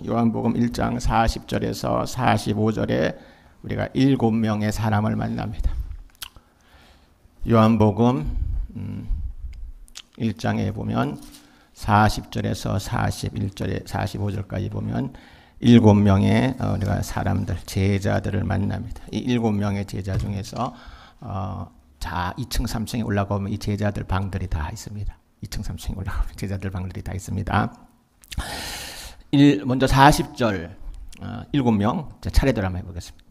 요한복음 1장 40절에서 45절에 우리가 7명의 사람을 만납니다. 요한복음 1장에 보면 40절에서 41절에 45절까지 보면 7명의 우리가 사람들, 제자들을 만납니다. 이 7명의 제자 중에서 2층, 3층에 올라가면 이 제자들 방들이 다 있습니다. 2층, 3층에 올라가면 제자들 방들이 다 있습니다. 먼저 40절 7명 차례대로 한번 해보겠습니다.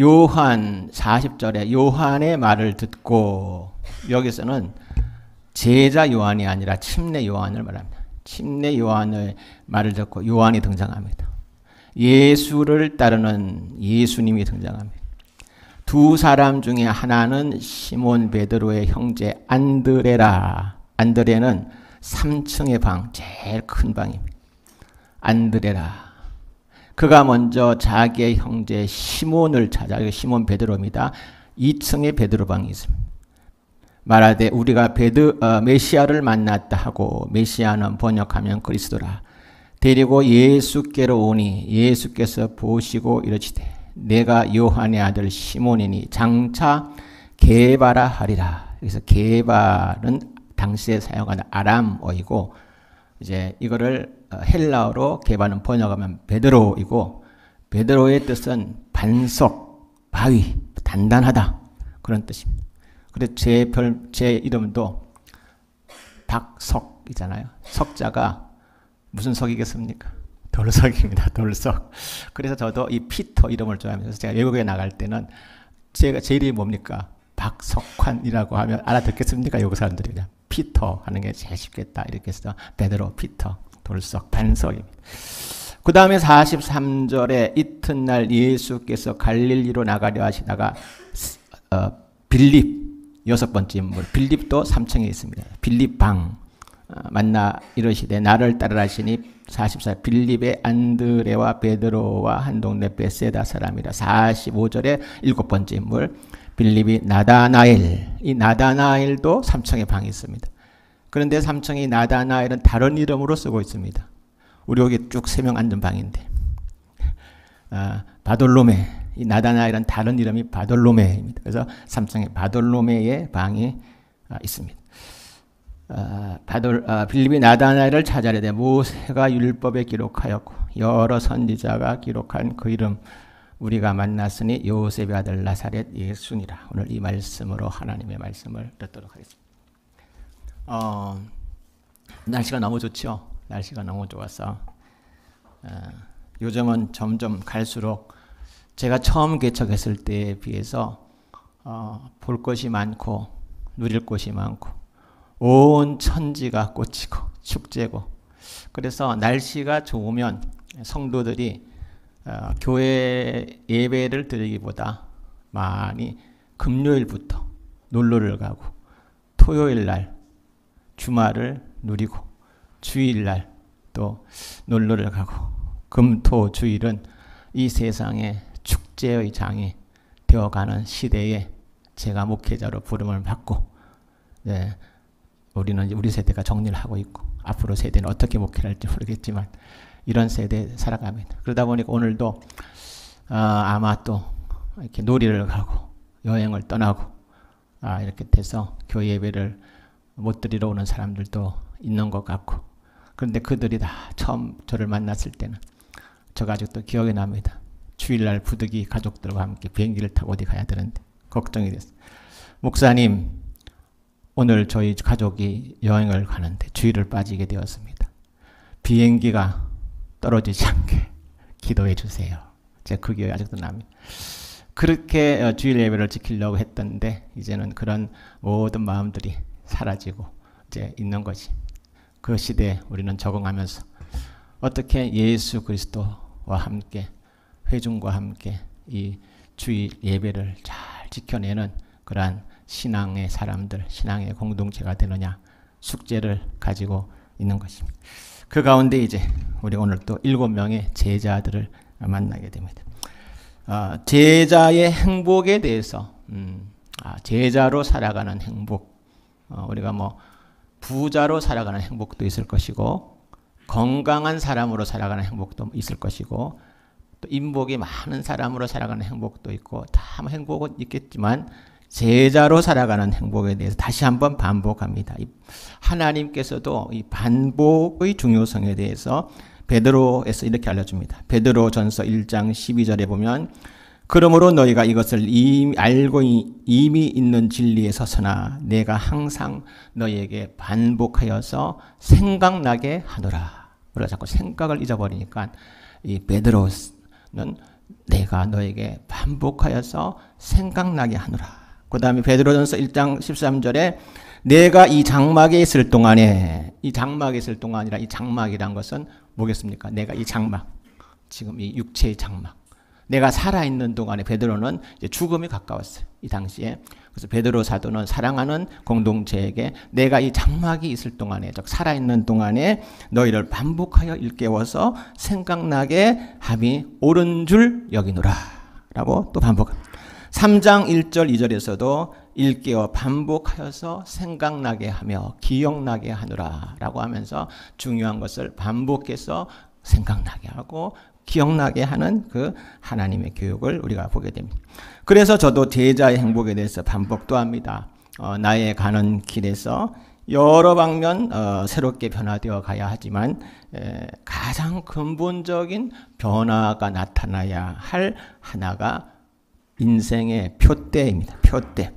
요한 40절에 요한의 말을 듣고, 여기서는 제자 요한이 아니라 침례 요한을 말합니다. 침례 요한의 말을 듣고 요한이 등장합니다. 예수를 따르는 예수님이 등장합니다. 두 사람 중에 하나는 시몬 베드로의 형제 안드레라. 안드레는 3층의 방, 제일 큰 방입니다. 안드레라. 그가 먼저 자기의 형제 시몬을 찾아, 시몬 베드로입니다. 2층에 베드로 방이 있습니다. 말하되 우리가 메시아를 만났다 하고, 메시아는 번역하면 그리스도라. 데리고 예수께로 오니 예수께서 보시고 이르시되 내가 요한의 아들 시몬이니 장차 게바라 하리라. 그래서 게바는 당시에 사용하는 아람어이고, 이제 이거를 헬라어로 게바는 번역하면 베드로이고, 베드로의 뜻은 반석, 바위, 단단하다, 그런 뜻입니다. 그래서 제 이름도 박석이잖아요. 석자가 무슨 석이겠습니까? 돌석입니다. 돌석. 그래서 저도 이 피터 이름을 좋아합니다. 그래서 제가 외국에 나갈 때는 제 이름이 뭡니까? 박석환이라고 하면 알아듣겠습니까? 외국 사람들이 그냥 피터 하는 게 제일 쉽겠다 이렇게 해서 베드로, 피터, 돌석, 반석입니다. 그 다음에 43절에 이튿날 예수께서 갈릴리로 나가려 하시다가 빌립, 6번째 인물 빌립도 3층에 있습니다. 빌립 방 만나 이르시되 나를 따르라 하시니 44 빌립의 안드레와 베드로와 한 동네 베세다 사람이라. 45절에 7번째 인물 빌립이 나다나엘. 이 나다나엘도 3층에 방이 있습니다. 그런데 3층의 나다나엘은 다른 이름으로 쓰고 있습니다. 우리 여기 쭉 3명 앉은 방인데 바돌로메. 이 나다나엘은 다른 이름이 바돌로메입니다. 그래서 3층에 바돌로메의 방이 있습니다. 빌립이 나다나엘을 찾아내되 모세가 율법에 기록하였고 여러 선지자가 기록한 그 이름 우리가 만났으니 요셉의 아들 나사렛 예수니라. 오늘 이 말씀으로 하나님의 말씀을 듣도록 하겠습니다. 날씨가 너무 좋죠. 날씨가 너무 좋아서 요즘은 점점 갈수록 제가 처음 개척했을 때에 비해서 볼 것이 많고 누릴 것이 많고 온 천지가 꽂히고 축제고, 그래서 날씨가 좋으면 성도들이 교회 예배를 드리기보다 많이 금요일부터 놀러를 가고 토요일날 주말을 누리고 주일날 또 놀러를 가고, 금토 주일은 이 세상의 축제의 장이 되어가는 시대에 제가 목회자로 부름을 받고, 우리는 우리 세대가 정리를 하고 있고 앞으로 세대는 어떻게 목회를 할지 모르겠지만 이런 세대에 살아갑니다. 그러다 보니까 오늘도 아마 또 이렇게 놀이를 가고 여행을 떠나고 이렇게 돼서 교회 예배를 못 드리러 오는 사람들도 있는 것 같고, 그런데 그들이 다 처음 저를 만났을 때는 제가 아직도 기억이 납니다. 주일날 부득이 가족들과 함께 비행기를 타고 어디 가야 되는데 걱정이 됐어요. 목사님, 오늘 저희 가족이 여행을 가는데 주일을 빠지게 되었습니다. 비행기가 떨어지지 않게 기도해 주세요. 제가 그 기억이 아직도 납니다. 그렇게 주일 예배를 지키려고 했던데 이제는 그런 모든 마음들이 사라지고 이제 있는 것이, 그 시대에 우리는 적응하면서 어떻게 예수 그리스도와 함께 회중과 함께 이 주일 예배를 잘 지켜내는 그러한 신앙의 사람들, 신앙의 공동체가 되느냐 숙제를 가지고 있는 것입니다. 그 가운데 이제 우리 오늘 또 7명의 제자들을 만나게 됩니다. 제자의 행복에 대해서 제자로 살아가는 행복, 우리가 뭐 부자로 살아가는 행복도 있을 것이고 건강한 사람으로 살아가는 행복도 있을 것이고 또 인복이 많은 사람으로 살아가는 행복도 있고 다 행복은 있겠지만 제자로 살아가는 행복에 대해서 다시 한번 반복합니다. 하나님께서도 이 반복의 중요성에 대해서 베드로에서 이렇게 알려줍니다. 베드로전서 1장 12절에 보면 그러므로 너희가 이것을 이미 알고 이미 있는 진리에 서서나 내가 항상 너희에게 반복하여서 생각나게 하노라. 우리가 자꾸 생각을 잊어버리니까 이 베드로는 내가 너에게 반복하여서 생각나게 하노라. 그 다음에 베드로전서 1장 13절에 내가 이 장막에 있을 동안에 이 장막에 있을 동안이라 이 장막이란 것은 뭐겠습니까? 내가 이 장막 지금 이 육체의 장막 내가 살아있는 동안에 베드로는 이제 죽음이 가까웠어요. 이 당시에. 그래서 베드로 사도는 사랑하는 공동체에게 내가 이 장막이 있을 동안에 즉 살아있는 동안에 너희를 반복하여 일깨워서 생각나게 함이 옳은 줄 여기노라 라고 또 반복합니다. 3장 1절 2절에서도 일깨워 반복하여서 생각나게 하며 기억나게 하노라 라고 하면서 중요한 것을 반복해서 생각나게 하고 기억나게 하는 그 하나님의 교육을 우리가 보게 됩니다. 그래서 저도 제자의 행복에 대해서 반복도 합니다. 나의 가는 길에서 여러 방면 새롭게 변화되어 가야 하지만 가장 근본적인 변화가 나타나야 할 하나가 인생의 표대입니다. 표대.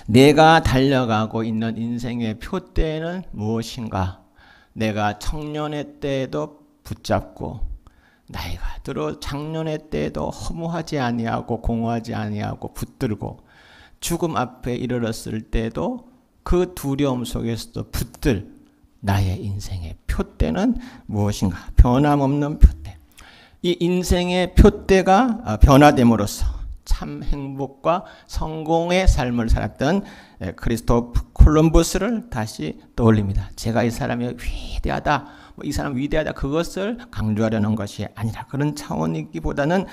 내가 달려가고 있는 인생의 표대는 무엇인가? 내가 청년의 때에도 붙잡고 나이가 들어 장년의 때에도 허무하지 아니하고 공허하지 아니하고 붙들고 죽음 앞에 이르렀을 때도 그 두려움 속에서도 붙들 나의 인생의 표대는 무엇인가? 변함없는 표대. 이 인생의 표대가 변화됨으로써 참 행복과 성공의 삶을 살았던 크리스토프 콜럼버스를 다시 떠올립니다. 제가 이 사람이 위대하다, 이 사람 위대하다 그것을 강조하려는 것이 아니라 그런 차원이기보다는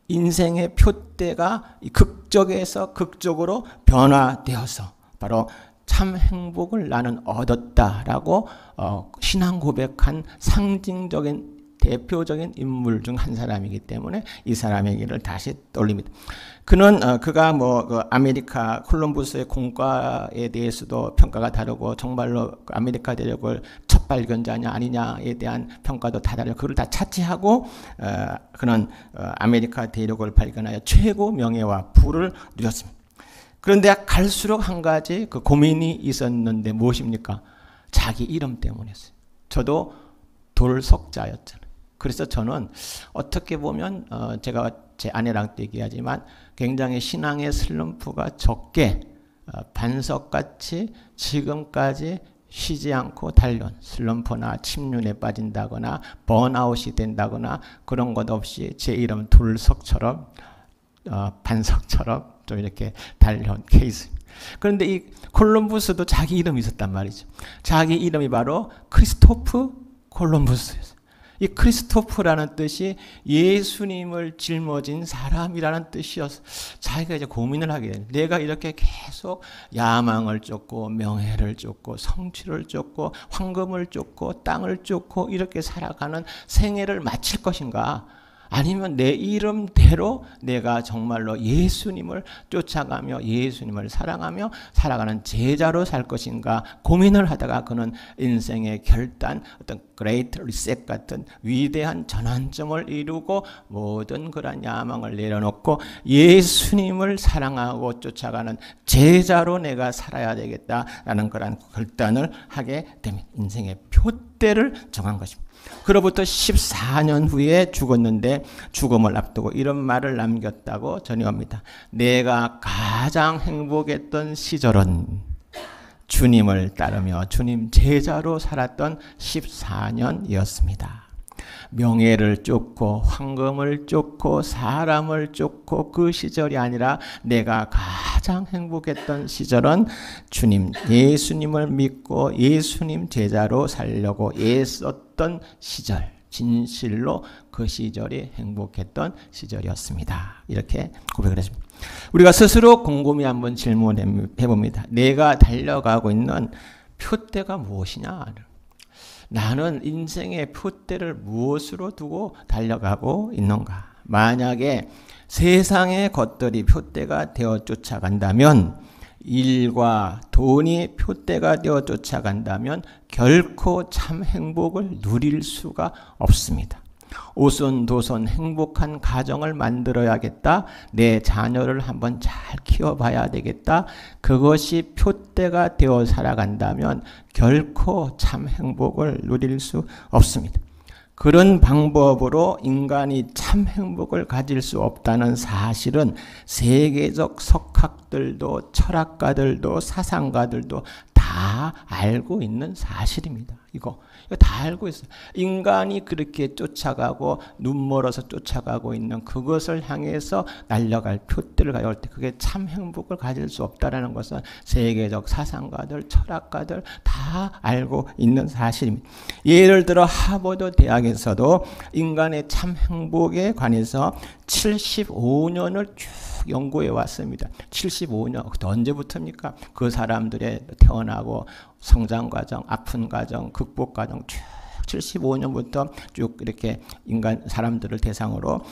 인생의 표대가 극적에서 극적으로 변화되어서 바로 참 행복을 나는 얻었다라고 신앙 고백한 상징적인 대표적인 인물 중 한 사람이기 때문에 이 사람의 길을 다시 떠올립니다. 그가 아메리카 콜럼버스의 공과에 대해서도 평가가 다르고 정말로 아메리카 대륙을 첫 발견자냐 아니냐에 대한 평가도 다 다르고 그걸 다 차치하고 그는 아메리카 대륙을 발견하여 최고 명예와 부를 누렸습니다. 그런데 갈수록 한 가지 그 고민이 있었는데 무엇입니까? 자기 이름 때문이었어요. 저도 돌석자였잖아요. 그래서 저는 어떻게 보면 제가 제 아내랑 얘기하지만 굉장히 신앙의 슬럼프가 적게 반석같이 지금까지 쉬지 않고 달려온 슬럼프나 침륜에 빠진다거나 번아웃이 된다거나 그런 것 없이 제 이름 돌석처럼 반석처럼 좀 이렇게 달려온 케이스. 그런데 이 콜럼버스도 자기 이름이 있었단 말이죠. 자기 이름이 바로 크리스토프 콜럼버스였어요. 이 크리스토프라는 뜻이 예수님을 짊어진 사람이라는 뜻이어서 자기가 이제 고민을 하게 돼요. 내가 이렇게 계속 야망을 쫓고 명예를 쫓고 성취를 쫓고 황금을 쫓고 땅을 쫓고 이렇게 살아가는 생애를 마칠 것인가? 아니면 내 이름대로 내가 정말로 예수님을 쫓아가며 예수님을 사랑하며 살아가는 제자로 살 것인가 고민을 하다가 그는 인생의 결단, 어떤 그레이트 리셋 같은 위대한 전환점을 이루고 모든 그런 야망을 내려놓고 예수님을 사랑하고 쫓아가는 제자로 내가 살아야 되겠다라는 그런 결단을 하게 됩니다. 인생의 표대를 정한 것입니다. 그로부터 14년 후에 죽었는데 죽음을 앞두고 이런 말을 남겼다고 전해옵니다. 내가 가장 행복했던 시절은 주님을 따르며 주님 제자로 살았던 14년이었습니다. 명예를 쫓고 황금을 쫓고 사람을 쫓고 그 시절이 아니라 내가 가장 행복했던 시절은 주님 예수님을 믿고 예수님 제자로 살려고 애썼던 시절, 진실로 그 시절이 행복했던 시절이었습니다. 이렇게 고백을 했습니다. 우리가 스스로 곰곰이 한번 질문해 봅니다. 내가 달려가고 있는 표대가 무엇이냐? 나는 인생의 표대를 무엇으로 두고 달려가고 있는가? 만약에 세상의 것들이 표대가 되어 쫓아간다면, 일과 돈이 표대가 되어 쫓아간다면 결코 참 행복을 누릴 수가 없습니다. 오손도손 행복한 가정을 만들어야겠다. 내 자녀를 한번 잘 키워봐야 되겠다. 그것이 표대가 되어 살아간다면 결코 참 행복을 누릴 수 없습니다. 그런 방법으로 인간이 참 행복을 가질 수 없다는 사실은 세계적 석학들도 철학가들도 사상가들도 다 알고 있는 사실입니다. 이거 다 알고 있어요. 인간이 그렇게 쫓아가고 눈멀어서 쫓아가고 있는 그것을 향해서 날려갈 표대를 가져올 때 그게 참 행복을 가질 수 없다는 것은 세계적 사상가들, 철학가들 다 알고 있는 사실입니다. 예를 들어 하버드 대학에서도 인간의 참 행복에 관해서 75년을 쭉 연구해 왔습니다. 75년, 언제부터입니까? 그 사람들의 태어나고 성장 과정, 아픈 과정, 극복 과정 쭉 75년부터 쭉 이렇게 인간 사람들을 대상으로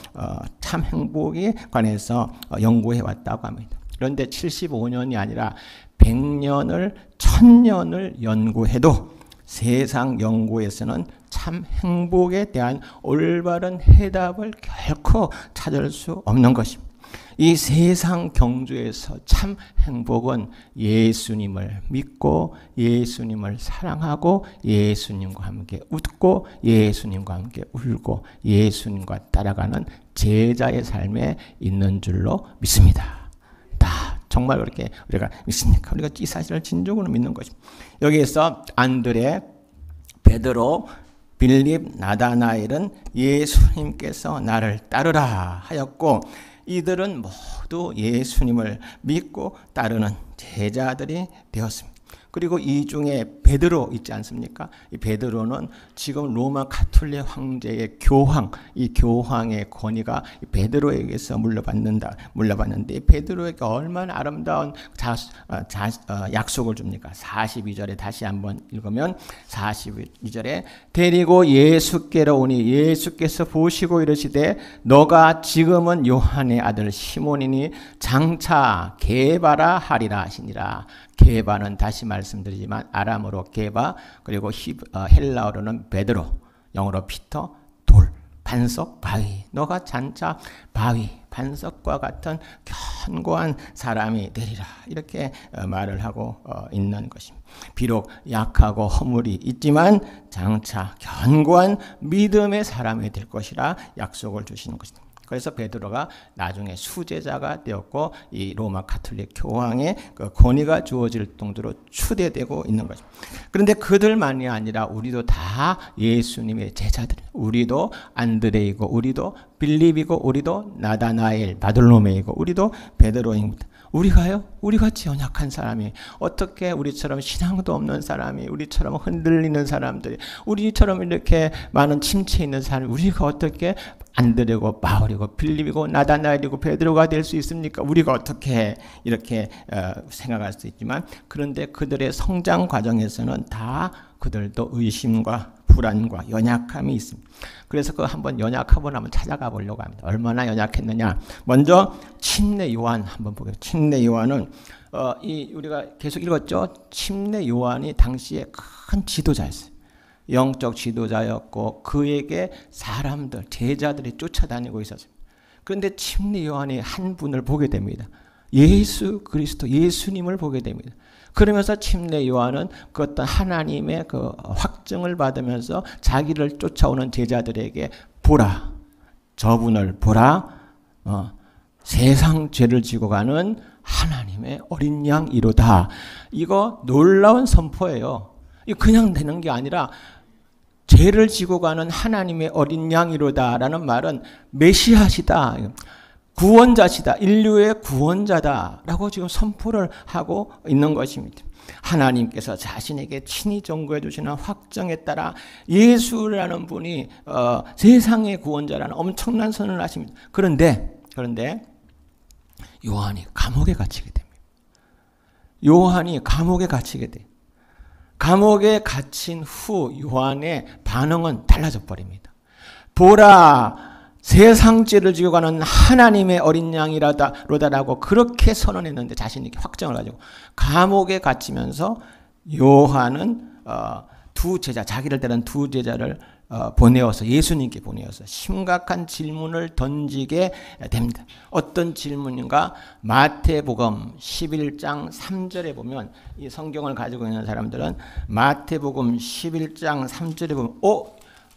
참 행복에 관해서 연구해 왔다고 합니다. 그런데 75년이 아니라 100년을 1000년을 연구해도 세상 연구에서는 참 행복에 대한 올바른 해답을 결코 찾을 수 없는 것입니다. 이 세상 경주에서 참 행복은 예수님을 믿고 예수님을 사랑하고 예수님과 함께 웃고 예수님과 함께 울고 예수님과 따라가는 제자의 삶에 있는 줄로 믿습니다. 다 정말 그렇게 우리가 믿습니까? 우리가 이 사실을 진정으로 믿는 것입니다. 여기에서 안드레, 베드로, 빌립, 나다나엘은 예수님께서 나를 따르라 하였고 이들은 모두 예수님을 믿고 따르는 제자들이 되었습니다. 그리고 이 중에 베드로 있지 않습니까? 이 베드로는 지금 로마 가톨릭 황제의 교황, 이 교황의 권위가 베드로에게서 물려받는데 베드로에게 얼마나 아름다운 약속을 줍니까? 42절에 다시 한번 읽으면 42절에 데리고 예수께로 오니 예수께서 보시고 이르시되 너가 지금은 요한의 아들 시몬이니 장차 게바라 하리라 하시니라. 게바는 다시 말씀드리지만 아람어로 게바 그리고 헬라어로는 베드로 영어로 피터 돌 반석 바위 너가 장차 바위 반석과 같은 견고한 사람이 되리라 이렇게 말을 하고 있는 것입니다. 비록 약하고 허물이 있지만 장차 견고한 믿음의 사람이 될 것이라 약속을 주시는 것입니다. 그래서 베드로가 나중에 수제자가 되었고 이 로마 가톨릭 교황의 그 권위가 주어질 정도로 추대되고 있는 거죠. 그런데 그들만이 아니라 우리도 다 예수님의 제자들, 우리도 안드레이고 우리도 빌립이고 우리도 나다나엘, 바돌로메이고 우리도 베드로입니다. 우리가요? 우리같이 연약한 사람이 어떻게 우리처럼 신앙도 없는 사람이 우리처럼 흔들리는 사람들이 우리처럼 이렇게 많은 침체 있는 사람이 우리가 어떻게 안드레고 바울이고 빌립이고 나다나엘이고 베드로가 될 수 있습니까? 우리가 어떻게 이렇게 생각할 수 있지만 그런데 그들의 성장 과정에서는 다 그들도 의심과 불안과 연약함이 있습니다. 그래서 그 한번 연약함을 한번 찾아가 보려고 합니다. 얼마나 연약했느냐. 먼저 침례 요한 한번 보겠습니다. 침례 요한은 우리가 계속 읽었죠. 침례 요한이 당시에 큰 지도자였어요. 영적 지도자였고 그에게 사람들, 제자들이 쫓아다니고 있었습니다. 그런데 침례 요한이 한 분을 보게 됩니다. 예수 그리스도, 예수님을 보게 됩니다. 그러면서 침례 요한은 그 어떤 하나님의 그 확증을 받으면서 자기를 쫓아오는 제자들에게 보라, 저분을 보라, 세상 죄를 지고 가는 하나님의 어린 양이로다. 이거 놀라운 선포예요. 이거 그냥 되는 게 아니라 죄를 지고 가는 하나님의 어린 양이로다라는 말은 메시아시다. 구원자시다. 인류의 구원자다라고 지금 선포를 하고 있는 것입니다. 하나님께서 자신에게 친히 전거해 주시는 확정에 따라 예수라는 분이 세상의 구원자라는 엄청난 선언을 하십니다. 그런데 요한이 감옥에 갇히게 됩니다. 요한이 감옥에 갇히게 돼요. 감옥에 갇힌 후 요한의 반응은 달라져 버립니다. 보라, 세상죄를 지고 가는 하나님의 어린 양이로다라고 그렇게 선언했는데 자신이 확정을 가지고 감옥에 갇히면서 요한은 두 제자, 자기를 따른 두 제자를 보내어서 예수님께 보내어서 심각한 질문을 던지게 됩니다. 어떤 질문인가? 마태복음 11장 3절에 보면, 이 성경을 가지고 있는 사람들은 마태복음 11장 3절에 보면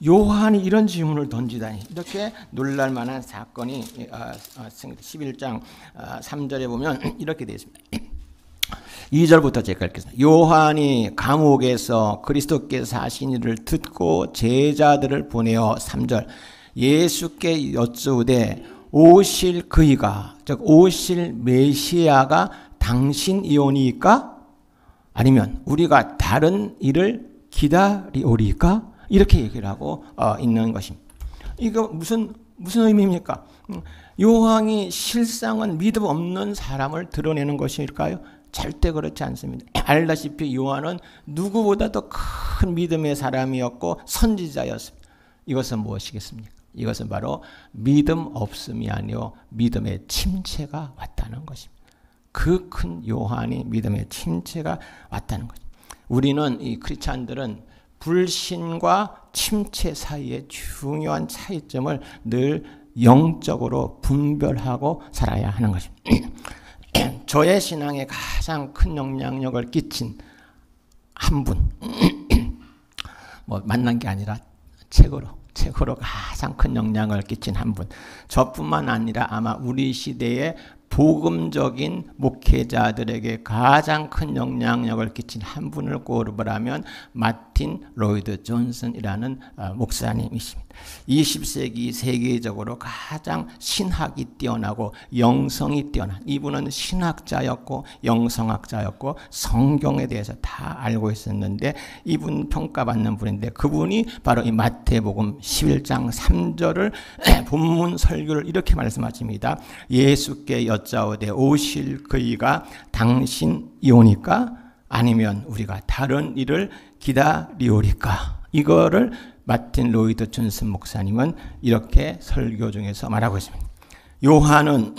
요한이 이런 질문을 던지다니, 이렇게 놀랄 만한 사건이 11장 3절에 보면 이렇게 되어 있습니다. 2절부터 제가 읽겠습니다. 요한이 감옥에서 그리스도께서 하신 일을 듣고 제자들을 보내어 3절 예수께 여쭈되 오실 그이가, 즉 오실 메시아가 당신이오니까? 아니면 우리가 다른 일을 기다리오리까? 이렇게 얘기를 하고 있는 것입니다. 이거 무슨 의미입니까? 요한이 실상은 믿음 없는 사람을 드러내는 것일까요? 절대 그렇지 않습니다. 알다시피 요한은 누구보다도 큰 믿음의 사람이었고 선지자였습니다. 이것은 무엇이겠습니까? 이것은 바로 믿음 없음이 아니요 믿음의 침체가 왔다는 것입니다. 그 큰 요한이 믿음의 침체가 왔다는 것입니다. 우리는, 이 크리스찬들은 불신과 침체 사이의 중요한 차이점을 늘 영적으로 분별하고 살아야 하는 것입니다. 저의 신앙에 가장 큰 영향력을 끼친 한 분, 만난 게 아니라 책으로 가장 큰 영향을 끼친 한 분, 저뿐만 아니라 아마 우리 시대의 복음적인 목회자들에게 가장 큰 영향력을 끼친 한 분을 꼽으라면 마틴 로이드 존슨이라는 목사님이십니다. 20세기 세계적으로 가장 신학이 뛰어나고 영성이 뛰어난, 이분은 신학자였고 영성학자였고 성경에 대해서 다 알고 있었는데 이분 평가받는 분인데, 그분이 바로 이 마태복음 11장 3절을 본문 설교를 이렇게 말씀하십니다. 예수께 여짜오되 오실 그이가 당신이오니까? 아니면 우리가 다른 일을 기다리오리까? 이거를 마틴 로이드 존슨 목사님은 이렇게 설교 중에서 말하고 있습니다. 요한은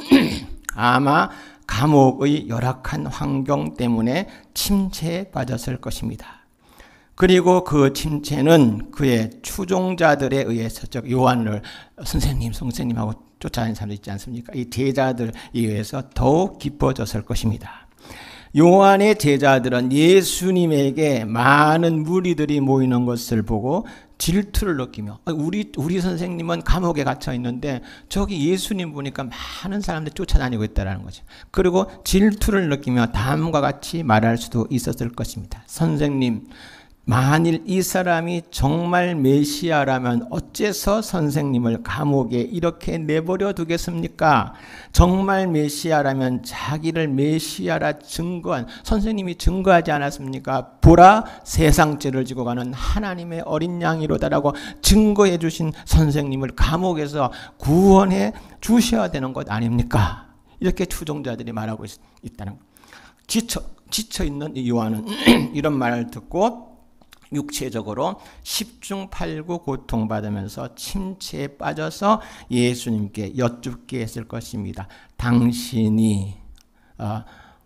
아마 감옥의 열악한 환경 때문에 침체에 빠졌을 것입니다. 그리고 그 침체는 그의 추종자들에 의해서, 즉 요한을 선생님하고 쫓아다니는 사람들 있지 않습니까? 이 제자들에 의해서 더욱 깊어졌을 것입니다. 요한의 제자들은 예수님에게 많은 무리들이 모이는 것을 보고 질투를 느끼며, 우리 선생님은 감옥에 갇혀 있는데 저기 예수님 보니까 많은 사람들이 쫓아다니고 있다는 거죠. 그리고 질투를 느끼며 다음과 같이 말할 수도 있었을 것입니다. 선생님, 만일 이 사람이 정말 메시아라면 어째서 선생님을 감옥에 이렇게 내버려 두겠습니까? 정말 메시아라면 자기를 메시아라 증거한, 선생님이 증거하지 않았습니까? 보라, 세상죄를 지고 가는 하나님의 어린 양이로다라고 증거해 주신 선생님을 감옥에서 구원해 주셔야 되는 것 아닙니까? 이렇게 추종자들이 말하고 있다는 거예요. 지쳐있는 이 요한은 이런 말을 듣고 육체적으로 10중 8구 고통받으면서 침체에 빠져서 예수님께 여쭙게 했을 것입니다. 당신이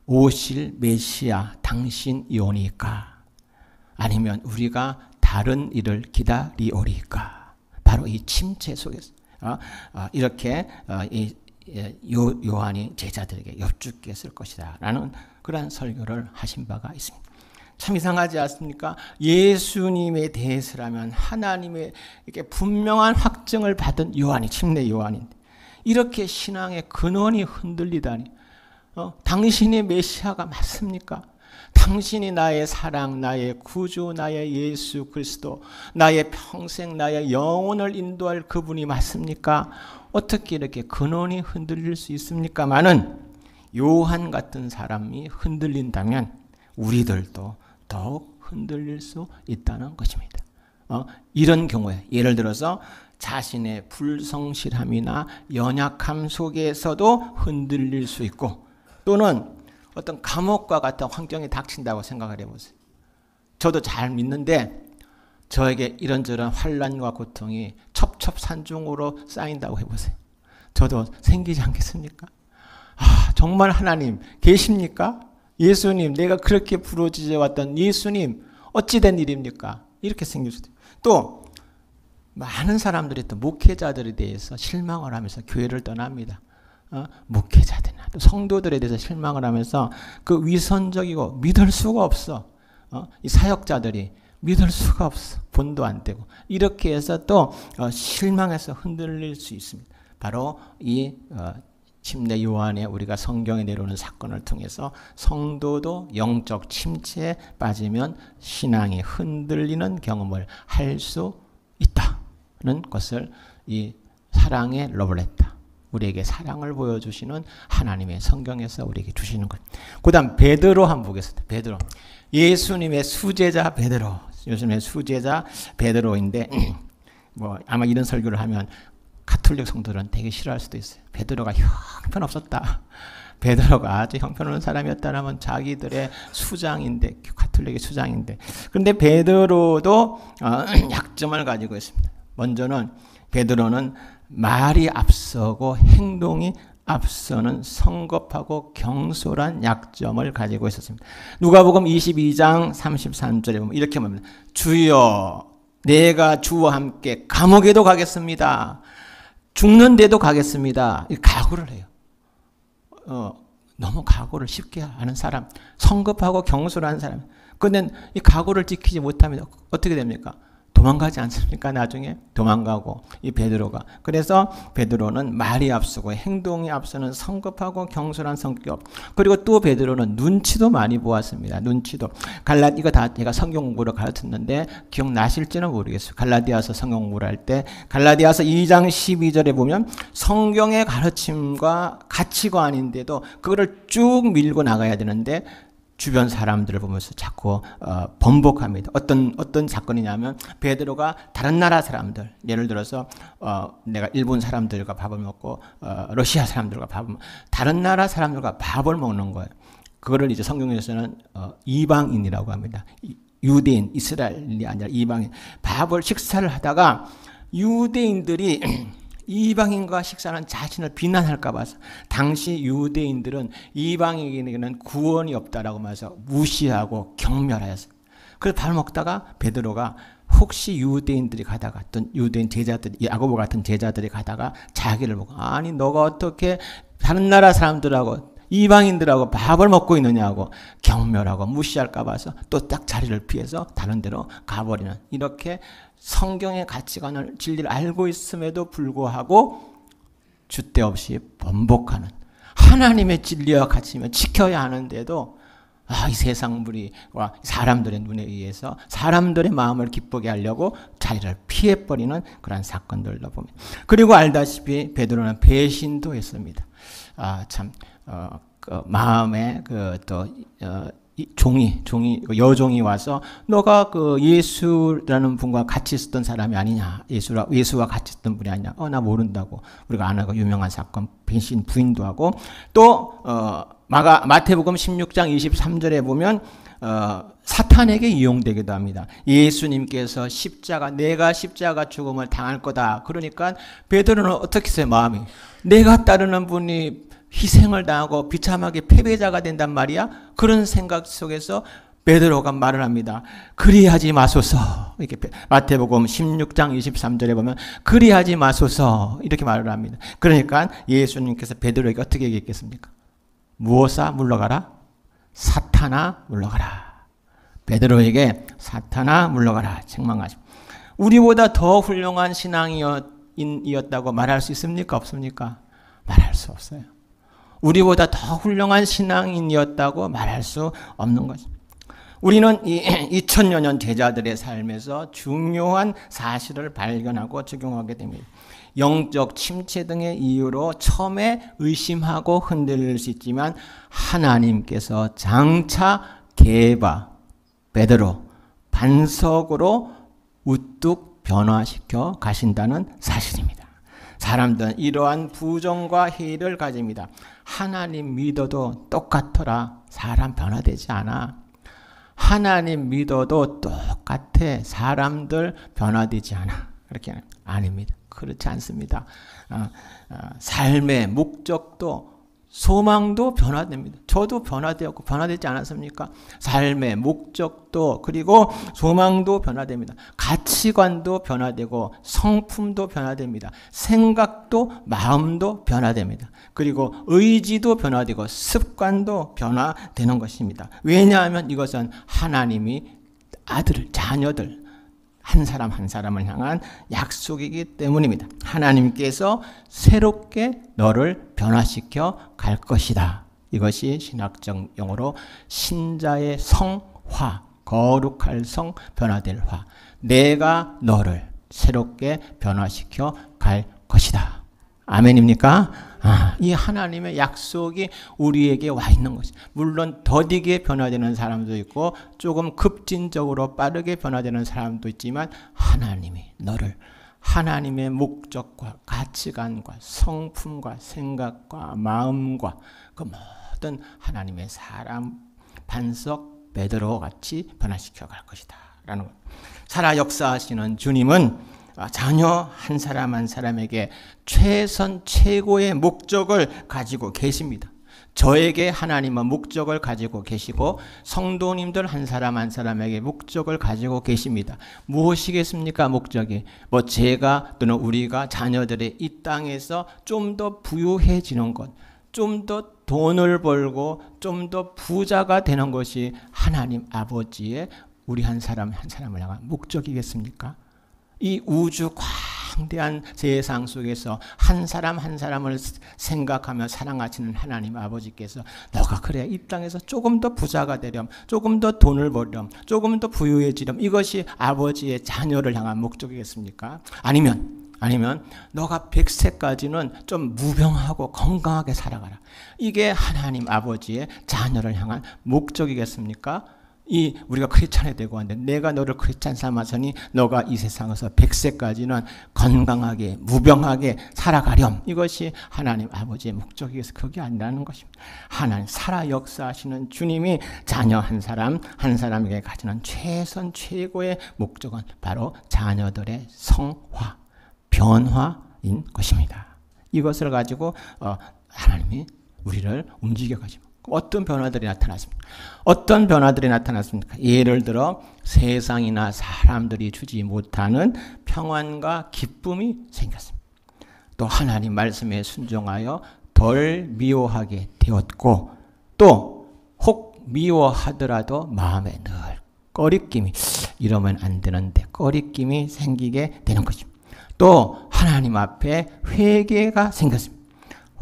오실 메시아 당신이오니까? 아니면 우리가 다른 일을 기다리오리까? 바로 이 침체 속에서 이렇게 요한이 제자들에게 여쭙게 했을 것이다 라는 그런 설교를 하신 바가 있습니다. 참 이상하지 않습니까? 예수님에 대해서라면 하나님의 이렇게 분명한 확증을 받은 요한이, 침례 요한인데 이렇게 신앙의 근원이 흔들리다니, 당신이 메시아가 맞습니까? 당신이 나의 사랑, 나의 구주, 나의 예수 그리스도, 나의 평생, 나의 영혼을 인도할 그분이 맞습니까? 어떻게 이렇게 근원이 흔들릴 수 있습니까마는 요한 같은 사람이 흔들린다면 우리들도 더욱 흔들릴 수 있다는 것입니다. 이런 경우에 예를 들어서 자신의 불성실함이나 연약함 속에서도 흔들릴 수 있고, 또는 어떤 감옥과 같은 환경이 닥친다고 생각을 해보세요. 저도 잘 믿는데 저에게 이런저런 환난과 고통이 첩첩산중으로 쌓인다고 해보세요. 저도 생기지 않겠습니까? 정말 하나님 계십니까? 예수님, 내가 그렇게 부르짖어왔던 예수님, 어찌된 일입니까? 이렇게 생길 수도 있어요. 또 많은 사람들이 또 목회자들에 대해서 실망을 하면서 교회를 떠납니다. 목회자들이나 또 성도들에 대해서 실망을 하면서 그 위선적이고 믿을 수가 없어. 이 사역자들이 믿을 수가 없어. 본도 안 되고. 이렇게 해서 또 실망해서 흔들릴 수 있습니다. 바로 이 침례 요한의 우리가 성경에 내려오는 사건을 통해서 성도도 영적 침체에 빠지면 신앙이 흔들리는 경험을 할 수 있다는 것을 이 사랑의 러블레터, 우리에게 사랑을 보여주시는 하나님의 성경에서 우리에게 주시는 것. 그 다음 베드로 한번 보겠습니다. 베드로. 예수님의 수제자 베드로. 예수님의 수제자 베드로인데 아마 이런 설교를 하면 가톨릭 성도들은 되게 싫어할 수도 있어요. 베드로가 형편없었다. 베드로가 아주 형편없는 사람이었다면 자기들의 수장인데, 가톨릭의 수장인데. 그런데 베드로도 약점을 가지고 있습니다. 먼저는 베드로는 말이 앞서고 행동이 앞서는 성급하고 경솔한 약점을 가지고 있었습니다. 누가복음 22장 33절에 보면 이렇게 말합니다. 주여, 내가 주와 함께 감옥에도 가겠습니다. 죽는데도 가겠습니다. 각오를 해요. 너무 각오를 쉽게 하는 사람, 성급하고 경솔한 사람. 그런데 이 각오를 지키지 못하면 어떻게 됩니까? 도망가지 않습니까? 나중에 도망가고 이 베드로가. 그래서 베드로는 말이 앞서고 행동이 앞서는 성급하고 경솔한 성격. 그리고 또 베드로는 눈치도 많이 보았습니다. 눈치도. 이거 다 제가 성경 공부를 가르쳤는데 기억나실지는 모르겠어요. 갈라디아서 성경 공부를 할 때 갈라디아서 2장 12절에 보면 성경의 가르침과 가치관인데도 그거를 쭉 밀고 나가야 되는데 주변 사람들을 보면서 자꾸 번복합니다. 어떤 사건이냐면 베드로가 다른 나라 사람들, 예를 들어서 내가 일본 사람들과 밥을 먹고 러시아 사람들과 밥을 다른 나라 사람들과 밥을 먹는 거예요. 그거를 이제 성경에서는 이방인이라고 합니다. 유대인, 이스라엘이 아니라 이방인. 식사를 하다가 유대인들이 이방인과 식사는 자신을 비난할까 봐서 당시 유대인들은 이방인에게는 구원이 없다라고 말해서 무시하고 경멸하였어요. 그래서 밥 먹다가 베드로가 혹시 유대인들이 가다가 어떤 유대인 제자들이 야고보 같은 제자들이 가다가 자기를 보고 아니 너가 어떻게 다른 나라 사람들하고 이방인들하고 밥을 먹고 있느냐고 경멸하고 무시할까 봐서 또 딱 자리를 피해서 다른 데로 가버리는 이렇게 성경의 가치관을 진리를 알고 있음에도 불구하고 줏대 없이 번복하는 하나님의 진리와 가치면 지켜야 하는데도 이 세상 무리와 사람들의 눈에 의해서 사람들의 마음을 기쁘게 하려고 자리를 피해버리는 그런 사건들도 봅니다. 그리고 알다시피 베드로는 배신도 했습니다. 마음에 여종이 와서 너가 그 예수라는 분과 같이 있었던 사람이 아니냐, 예수와 같이 있었던 분이 아니냐, 나 모른다고 우리가 안 하고 유명한 사건 배신 부인도 하고 또 마태복음 16장 23절에 보면 사탄에게 이용되기도 합니다. 예수님께서 내가 십자가 죽음을 당할 거다. 그러니까 베드로는 어떻게 했어요? 마음이 내가 따르는 분이 희생을 당하고 비참하게 패배자가 된단 말이야. 그런 생각 속에서 베드로가 말을 합니다. 그리하지 마소서. 이렇게 마태복음 16장 23절에 보면 그리하지 마소서 이렇게 말을 합니다. 그러니까 예수님께서 베드로에게 어떻게 얘기했겠습니까? 무엇아 물러가라? 사탄아 물러가라. 베드로에게 사탄아 물러가라. 책망하십니다. 우리보다 더 훌륭한 신앙인이었다고 말할 수 있습니까? 없습니까? 말할 수 없어요. 우리보다 더 훌륭한 신앙인이었다고 말할 수 없는 것입니다. 우리는 이 2000여 년 제자들의 삶에서 중요한 사실을 발견하고 적용하게 됩니다. 영적 침체 등의 이유로 처음에 의심하고 흔들릴 수 있지만 하나님께서 장차 베드로 반석으로 우뚝 변화시켜 가신다는 사실입니다. 사람들은 이러한 부정과 회의를 가집니다. 하나님 믿어도 똑같더라. 사람 변화되지 않아. 하나님 믿어도 똑같아. 사람들 변화되지 않아. 그렇게 아닙니다. 그렇지 않습니다. 삶의 목적도 소망도 변화됩니다. 저도 변화되었고 변화되지 않았습니까? 삶의 목적도 그리고 소망도 변화됩니다. 가치관도 변화되고 성품도 변화됩니다. 생각도 마음도 변화됩니다. 그리고 의지도 변화되고 습관도 변화되는 것입니다. 왜냐하면 이것은 하나님이 아들, 자녀들 한 사람 한 사람을 향한 약속이기 때문입니다. 하나님께서 새롭게 너를 변화시켜 갈 것이다. 이것이 신학적 용어로 신자의 성화, 거룩할 성, 변화될 화. 내가 너를 새롭게 변화시켜 갈 것이다. 아멘입니까? 이 하나님의 약속이 우리에게 와 있는 것이. 물론 더디게 변화되는 사람도 있고 조금 급진적으로 빠르게 변화되는 사람도 있지만 하나님이 너를 하나님의 목적과 가치관과 성품과 생각과 마음과 그 모든 하나님의 사람 반석 베드로 같이 변화시켜 갈 것이다 라는 것. 살아 역사하시는 주님은 자녀 한 사람 한 사람에게 최선 최고의 목적을 가지고 계십니다. 저에게 하나님은 목적을 가지고 계시고 성도님들 한 사람 한 사람에게 목적을 가지고 계십니다. 무엇이겠습니까? 목적이 제가 또는 우리가 자녀들의 이 땅에서 좀 더 부유해지는 것, 좀 더 돈을 벌고 좀 더 부자가 되는 것이 하나님 아버지의 우리 한 사람 한 사람을 향한 목적이겠습니까? 이 우주 광대한 세상 속에서 한 사람 한 사람을 생각하며 사랑하시는 하나님 아버지께서 너가 그래 이 땅에서 조금 더 부자가 되렴, 조금 더 돈을 벌렴, 조금 더 부유해지렴, 이것이 아버지의 자녀를 향한 목적이겠습니까? 아니면 너가 100세까지는 좀 무병하고 건강하게 살아가라. 이게 하나님 아버지의 자녀를 향한 목적이겠습니까? 우리가 크리스찬이 되고 왔는데 내가 너를 크리스찬 삼아서니 너가 이 세상에서 100세까지는 건강하게 무병하게 살아가렴. 이것이 하나님 아버지의 목적이겠어. 그게 아니라는 것입니다. 하나님 살아 역사하시는 주님이 자녀 한 사람 한 사람에게 가지는 최선 최고의 목적은 바로 자녀들의 성화, 변화인 것입니다. 이것을 가지고 하나님이 우리를 움직여 가십니다. 어떤 변화들이 나타났습니까? 어떤 변화들이 나타났습니까? 예를 들어 세상이나 사람들이 주지 못하는 평안과 기쁨이 생겼습니다. 또 하나님 말씀에 순종하여 덜 미워하게 되었고 또 혹 미워하더라도 마음에 늘 꺼리낌이 이러면 안 되는데 꺼리낌이 생기게 되는 것입니다. 또 하나님 앞에 회개가 생겼습니다.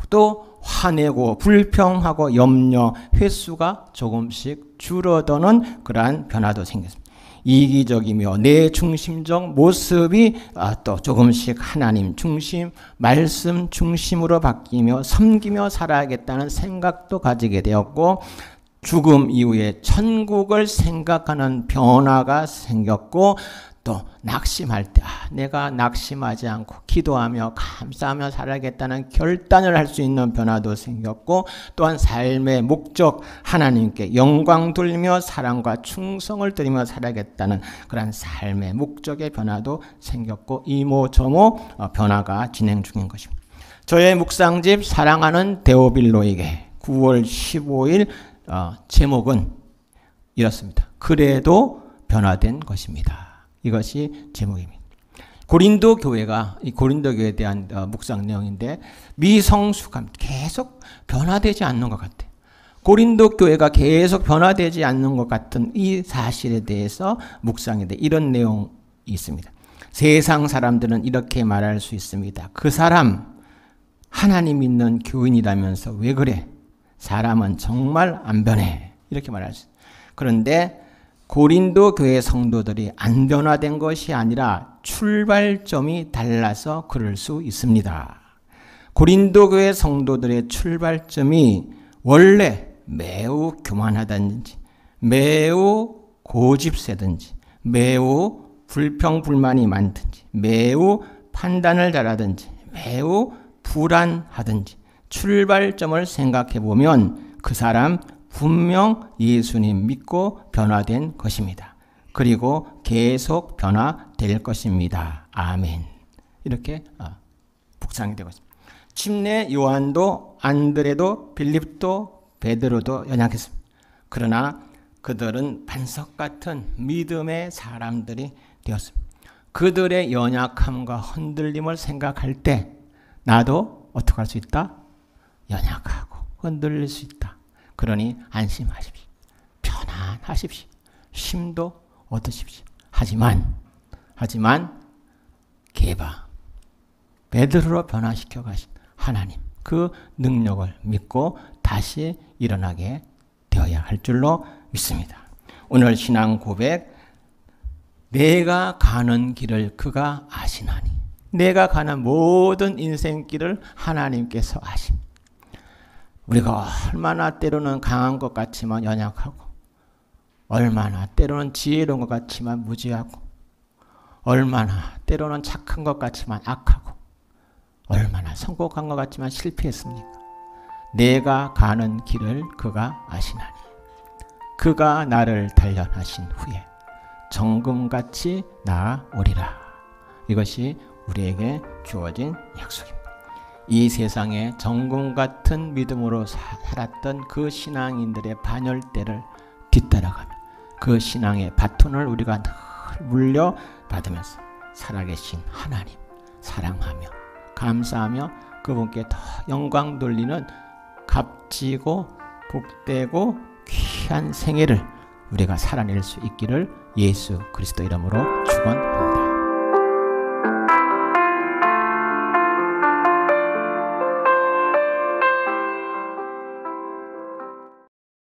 또 화내고 불평하고 염려 횟수가 조금씩 줄어드는 그러한 변화도 생겼습니다. 이기적이며 내 중심적 모습이 또 조금씩 하나님 중심, 말씀 중심으로 바뀌며 섬기며 살아야겠다는 생각도 가지게 되었고 죽음 이후에 천국을 생각하는 변화가 생겼고 또 낙심할 때 내가 낙심하지 않고 기도하며 감사하며 살아야겠다는 결단을 할 수 있는 변화도 생겼고 또한 삶의 목적 하나님께 영광 돌리며 사랑과 충성을 드리며 살아야겠다는 그런 삶의 목적의 변화도 생겼고 이모저모 변화가 진행 중인 것입니다. 저의 묵상집 사랑하는 데오빌로에게 9월 15일 제목은 이렇습니다. 그래도 변화된 것입니다. 이것이 제목입니다. 고린도 교회가 이 고린도 교회에 대한 묵상 내용인데 미성숙함 계속 변화되지 않는 것 같아요. 고린도 교회가 계속 변화되지 않는 것 같은 이 사실에 대해서 묵상인데 이런 내용이 있습니다. 세상 사람들은 이렇게 말할 수 있습니다. 그 사람 하나님 믿는 교인이라면서 왜 그래? 사람은 정말 안 변해. 이렇게 말할 수 있어요. 그런데 고린도 교회 성도들이 안 변화된 것이 아니라 출발점이 달라서 그럴 수 있습니다. 고린도 교회 성도들의 출발점이 원래 매우 교만하다든지 매우 고집세든지 매우 불평불만이 많든지 매우 판단을 잘하든지 매우 불안하든지 출발점을 생각해 보면 그 사람 분명 예수님 믿고 변화된 것입니다. 그리고 계속 변화될 것입니다. 아멘. 이렇게 묵상이 되고 있습니다. 침례 요한도 안드레도 빌립도 베드로도 연약했습니다. 그러나 그들은 반석 같은 믿음의 사람들이 되었습니다. 그들의 연약함과 흔들림을 생각할 때 나도 어떻게 할 수 있다? 연약하고 흔들릴 수 있다. 그러니 안심하십시오. 편안하십시오. 쉼도 얻으십시오. 하지만 베드로로 변화시켜 가신 하나님, 그 능력을 믿고 다시 일어나게 되어야 할 줄로 믿습니다. 오늘 신앙 고백, 내가 가는 길을 그가 아시나니. 내가 가는 모든 인생길을 하나님께서 아십니다. 우리가 얼마나 때로는 강한 것 같지만 연약하고, 얼마나 때로는 지혜로운 것 같지만 무지하고, 얼마나 때로는 착한 것 같지만 악하고, 얼마나 성공한 것 같지만 실패했습니까? 내가 가는 길을 그가 아시나니. 그가 나를 단련하신 후에 정금같이 나아오리라. 이것이 우리에게 주어진 약속입니다. 이 세상에 정금 같은 믿음으로 살았던 그 신앙인들의 반열대를 뒤따라가며 그 신앙의 바톤을 우리가 늘 물려받으면서 살아계신 하나님 사랑하며 감사하며 그분께 더 영광 돌리는 값지고 복되고 귀한 생애를 우리가 살아낼 수 있기를 예수 그리스도 이름으로 축원합니다.